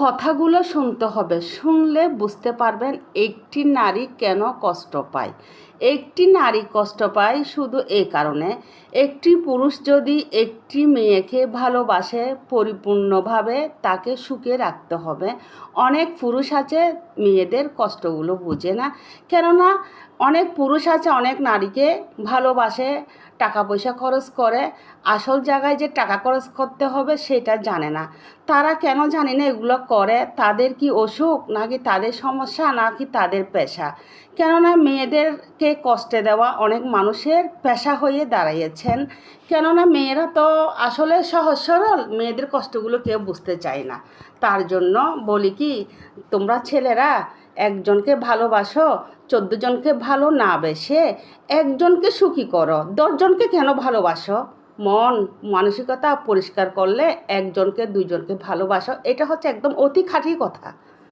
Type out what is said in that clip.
কথাগুলো শুনতে হবে, শুনলে বুঝতে পারবেন একটি নারী কেন কষ্ট পায়। একটি নারী কষ্ট পায় শুধু এই কারণে, একটি পুরুষ যদি একটি মেয়েকে ভালোবাসে পরিপূর্ণভাবে তাকে সুখে রাখতে হবে। অনেক পুরুষ আছে মেয়েদের কষ্টগুলো বুঝে না, কেননা অনেক পুরুষ আছে অনেক নারীকে ভালোবাসে, টাকা পয়সা খরচ করে, আসল জায়গায় যে টাকা খরচ করতে হবে সেটা জানে না। তারা কেন জানি না এগুলো করে, তাদের কি অসুখ নাকি তাদের সমস্যা নাকি তাদের পেশা। কেননা মেয়েদেরকে কষ্টে দেওয়া অনেক মানুষের পেশা হয়ে দাঁড়িয়েছেন। কেননা মেয়েরা তো আসলে সহজ সরল, মেয়েদের কষ্টগুলো কেউ বুঝতে চায় না। তার জন্য বলি কি, তোমরা ছেলেরা একজনকে ভালোবাসো, 14 জনকে ভালো না বেসে একজনকে সুখী করো, 10 জনকে কেন ভালোবাসো? মন মানসিকতা পরিষ্কার করলে একজনকে দুইজনকে ভালোবাসো, এটা হচ্ছে একদম অতি খাঁটি কথা।